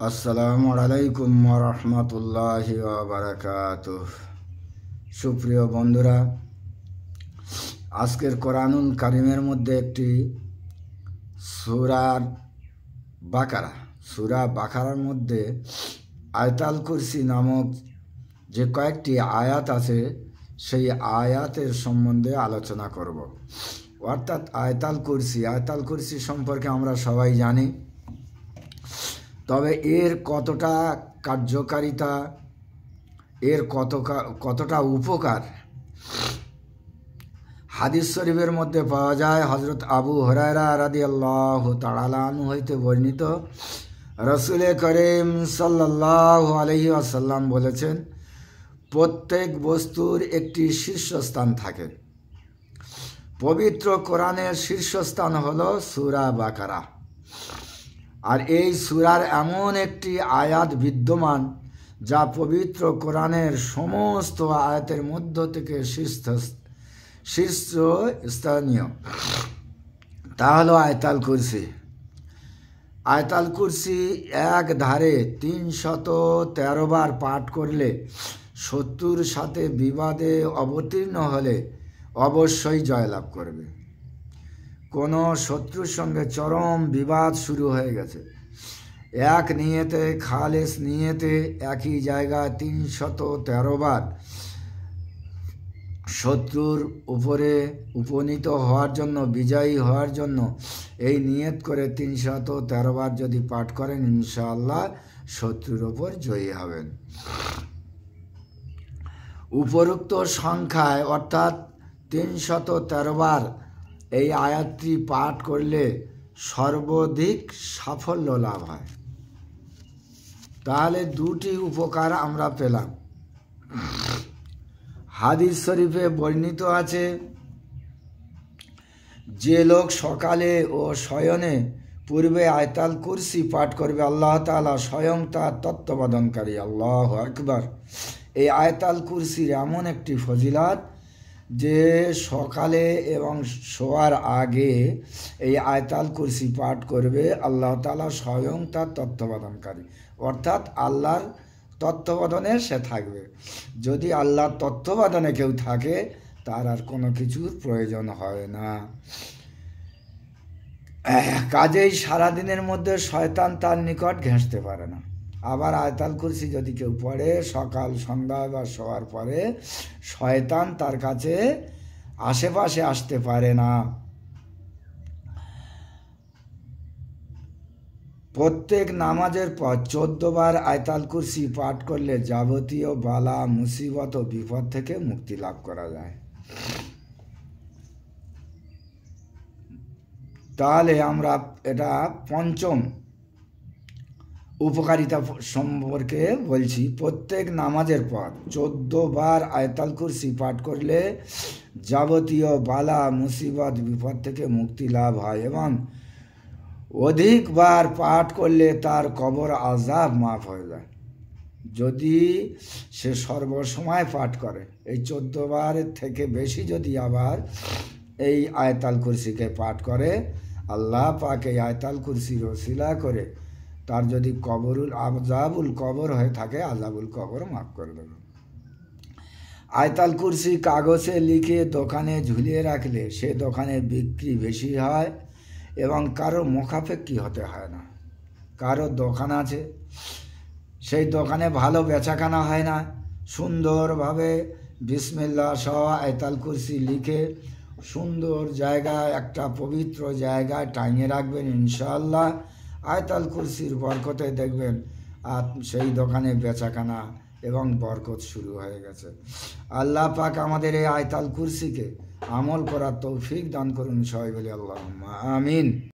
আসসালামু আলাইকুম ওয়া রাহমাতুল্লাহি ওয়া বারাকাতুহু। সুপ্রিয় বন্ধুরা, আজকের কোরআনুল কারীমের মধ্যে একটি সূরা বাকারার মধ্যে আয়াতুল কুরসি নামক যে কয়েকটি আয়াত আছে, সেই আয়াতের সম্বন্ধে আলোচনা করব। অর্থাৎ আয়াতুল কুরসি সম্পর্কে আমরা সবাই জানি, তবে এর কতটা কার্যকারিতা, এর কতটা উপকার হাদিস শরীফের মধ্যে পাওয়া যায়। হযরত আবু হুরায়রা রাদিয়াল্লাহু তাআলা আনহু হইতে বর্ণিত, রাসূল করিম সাল্লাল্লাহু আলাইহি ওয়াসাল্লাম বলেছেন, প্রত্যেক বস্তুর একটি শীর্ষস্থান থাকে। পবিত্র কোরআনের শীর্ষস্থান হলো সূরা বাকারা। আর এই সূরার এমন একটি আয়াত বিদ্যমান যা পবিত্র কোরআনের সমস্ত আয়াতের মধ্য থেকে শীর্ষস্থানীয়, তা হলো আয়াতুল কুরসি। আয়াতুল কুরসি এক ধারে ৩১৩ বার পাঠ করলে শত্রুর সাথে বিবাদে অবতীর্ণ হলে অবশ্যই জয়লাভ করবে। কোনো শত্রুর সঙ্গে চরম বিবাদ শুরু হয়ে গেছে, এক নিয়তে, খালেস নিয়তে একই জায়গায় ৩১৩ বার শত্রুর উপরে উপনীত হওয়ার জন্য, বিজয়ী হওয়ার জন্য এই নিয়ত করে ৩১৩ বার যদি পাঠ করেন, ইনশাআল্লাহ শত্রুর ওপর জয়ী হবেন। উপরোক্ত সংখ্যায় অর্থাৎ ৩১৩ বার এই আয়াতটি পাঠ করলে সর্বাধিক সাফল্য লাভ হয়। তাহলে দুটি উপকার আমরা পেলাম। হাদিস শরীফে বর্ণিত আছে, যে লোক সকালে ও শয়নে পূর্বে আয়াতুল কুরসি পাঠ করবে, আল্লাহ তাআলা স্বয়ং তার তত্ত্বাবধানকারী। আল্লাহু আকবার। এই আয়াতুল কুরসির এমন একটি ফজিলত যে সকালে এবং শোয়ার আগে এই আয়াতুল কুরসি পাঠ করবে, আল্লাহ তাআলা স্বয়ং তার তত্ত্বাবধানকারী, অর্থাৎ আল্লাহর তত্ত্বাবধানে সে থাকবে। যদি আল্লাহর তত্ত্বাবধানে কেউ থাকে, তার আর কোনো কিছুর প্রয়োজন হয় না। কাজেই সারাদিনের মধ্যে শয়তান তার নিকট ঘেঁষতে পারে না। আবার আয়াতুল কুরসি যদি কেউ পড়ে সকাল, সন্ধ্যা বা শোয়ার পরে, শয়তান তার কাছে আশেপাশে আসতে পারে না। প্রত্যেক নামাজের পর ১৪ বার আয়াতুল কুরসি পাঠ করলে যাবতীয় বালা, মুসিবত ও বিপদ থেকে মুক্তি লাভ করা যায়। তাহলে আমরা এটা পঞ্চম উপকারিতা সম্পর্কে বলছি। প্রত্যেক নামাজের পর ১৪ বার আয়াতুল কুরসি পাঠ করলে যাবতীয় বালা, মুসিবত, বিপদ থেকে মুক্তি লাভ হয় এবং অধিকবার পাঠ করলে তার কবর আযাব মাফ হয়ে যায়। যদি সে সর্বসময় পাঠ করে, এই ১৪ বারের থেকে বেশি যদি আবার এই আয়াতুল কুরসিকে পাঠ করে, আল্লাহ পাক এই আয়াতুল কুরসির ওসিলা করে তার যদি আযাবুল কবর হয়ে থাকে, আযাবুল কবর মাফ করে দেবে। আয়াতুল কুরসি কাগজে লিখে দোকানে ঝুলিয়ে রাখলে সে দোকানে বিক্রি বেশি হয় এবং কারো মুখাপেক্ষী হতে হয় না। কারো দোকান আছে, সেই দোকানে ভালো বেচাকেনা হয় না, সুন্দরভাবে বিসমিল্লাহ সহ আয়াতুল কুরসি লিখে সুন্দর জায়গায়, একটা পবিত্র জায়গায় টাঙিয়ে রাখবেন। ইনশাআল্লাহ আয়াতুল কুরসির বরকতে দেখবেন আর সেই দোকানে বেচাকেনা এবং বরকত শুরু হয়ে গেছে। আল্লাহ পাক আমাদের এই আয়াতুল কুরসিকে আমল করার তৌফিক দান করুন। সবাই বলি আল্লাহুম্মা আমিন।